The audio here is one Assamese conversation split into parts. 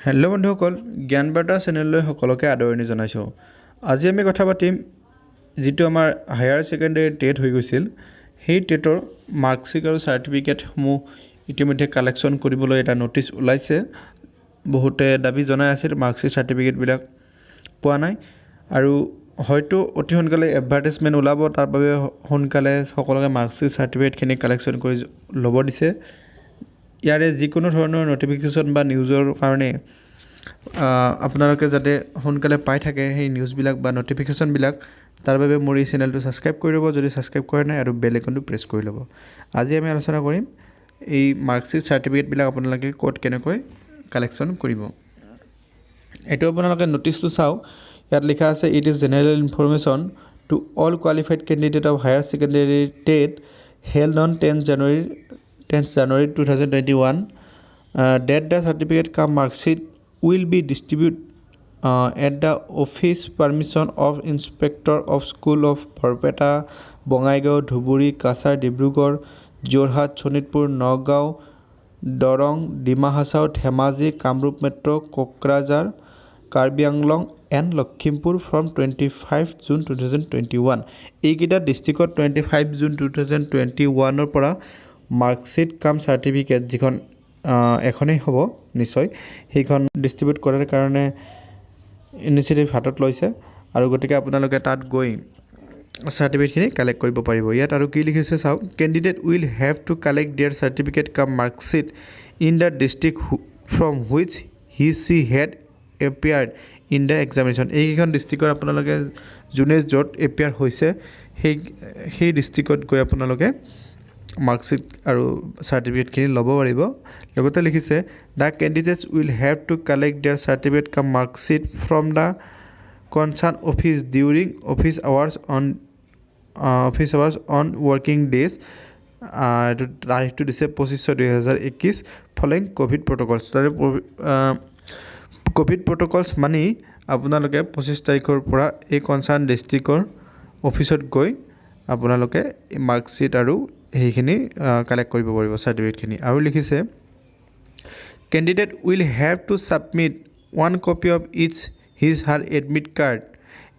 হেল্ল' বন্ধুসকল, জ্ঞান বাৰ্তা চেনেললৈ সকলোকে আদৰণি জনাইছোঁ। আজি আমি কথা পাতিম যিটো আমাৰ হায়াৰ ছেকেণ্ডেৰী টেট হৈ গৈছিল, সেই টেটৰ মাৰ্কশ্বিট আৰু চাৰ্টিফিকেটসমূহ ইতিমধ্যে কালেকশ্যন কৰিবলৈ এটা ন'টিচ ওলাইছে। বহুতে দাবী জনাই আছিল মাৰ্কশ্বিট চাৰ্টিফিকেটবিলাক পোৱা নাই আৰু হয়তো অতি সোনকালে এডভাৰটাইজমেণ্ট ওলাব, তাৰ বাবে সোনকালে সকলোকে মাৰ্কশ্বিট চাৰ্টিফিকেটখিনি কালেকশ্যন কৰি ল'ব দিছে। ইয়াৰে যিকোনো ধৰণৰ ন'টিফিকেশ্যন বা নিউজৰ কাৰণে আপোনালোকে যাতে সোনকালে পাই থাকে সেই নিউজবিলাক বা ন'টিফিকেশ্যনবিলাক, তাৰ বাবে মোৰ এই চেনেলটো ছাবস্ক্ৰাইব কৰি ল'ব যদি ছাবস্ক্ৰাইব কৰা নাই, আৰু বেল আইকনটো প্ৰেছ কৰি ল'ব। আজি আমি আলোচনা কৰিম এই মাৰ্কশ্বিট চাৰ্টিফিকেটবিলাক আপোনালোকে ক'ত কেনেকৈ কালেকশ্যন কৰিব। এইটো আপোনালোকে ন'টিচটো চাওক, ইয়াত লিখা আছে it is general information to all qualified candidate of higher secondary TET held on 10 January 2021 that the certificate cum marksheet will be distributed at the office permission of Inspector of School of Barpeta, Bongaigaon, Dhuburi, Kasar, Dibrugarh, Jorhat, Shonitpur, Nagaon, Dorong, Dima Hasao, Dhemaji, Kamrup Metro, Kokrajhar, Karbi Anglong and Lakhimpur from 25 June 2021. এইকেইটা ডিষ্ট্ৰিক্টত 25 জুন 2021 পৰা মাৰ্কশ্বিট কাম চাৰ্টিফিকেট যিখন এখনেই হ'ব নিশ্চয়, সেইখন ডিষ্ট্ৰিবিউট কৰাৰ কাৰণে ইনিচিয়েটিভ হাতত লৈছে আৰু গতিকে আপোনালোকে তাত গৈ চাৰ্টিফিকেটখিনি কালেক্ট কৰিব পাৰিব। ইয়াত আৰু কি লিখিছে চাওক, candidate will have to collect their certificate cum marksheet in the district from which he had appeared in the examination. এইকেইখন ডিষ্ট্ৰিক্টত আপোনালোকে যোনে য'ত এপিয়াৰ হৈছে সেই ডিষ্ট্ৰিক্টত গৈ আপোনালোকে মাৰ্কশ্বিট আৰু চাৰ্টিফিকেটখিনি ল'ব পাৰিব। লগতে লিখিছে the candidates will have to collect their certificate cum marksheet from the concern office during office hours on working days. এইটো তাৰিখটো দিছে 25/6/2021 ফলোইং ক'ভিড প্ৰট'কলছ। তাতে ক'ভিড প্ৰট'কলছ মানি আপোনালোকে 25 তাৰিখৰ পৰা এই কনচাৰ্ণ ডিষ্ট্ৰিক্টৰ অফিচত গৈ আপোনালোকে মাৰ্কশ্বিট আৰু সেইখিনি কালেক্ট কৰিব পাৰিব চাৰ্টিফিকেটখিনি। আৰু লিখিছে candidate will have to submit 1 copy of his her admit card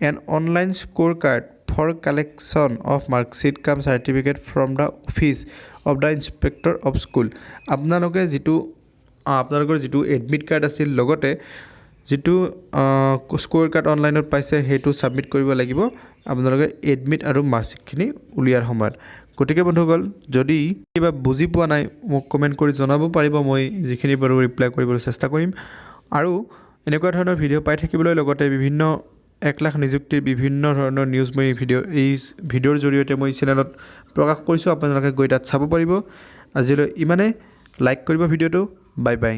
and online score card for collection of marksheet cum certificate from the office of the inspector of school. আপোনালোকৰ যিটো এডমিট কাৰ্ড আছিল, লগতে যিটো স্ক'ৰ কাৰ্ড অনলাইনত পাইছে সেইটো ছাবমিট কৰিব লাগিব আপোনালোকে এডমিট আৰু মাৰ্কশ্বিটখিনি উলিওৱাৰ সময়ত। গতিকে বন্ধুসকল, যদি কিবা বুজি পোৱা নাই মোক কমেণ্ট কৰি জনাব পাৰিব, মই যিখিনি পাৰোঁ ৰিপ্লাই কৰিবলৈ চেষ্টা কৰিম। আৰু এনেকুৱা ধৰণৰ ভিডিঅ' পাই থাকিবলৈ, লগতে বিভিন্ন 1 লাখ নিযুক্তিৰ বিভিন্ন ধৰণৰ নিউজ মই এই ভিডিঅ'ৰ জৰিয়তে মই চেনেলত প্ৰকাশ কৰিছোঁ, আপোনালোকে গৈ তাত চাব পাৰিব। আজিলৈ ইমানে, লাইক কৰিব ভিডিঅ'টো, বাই বাই।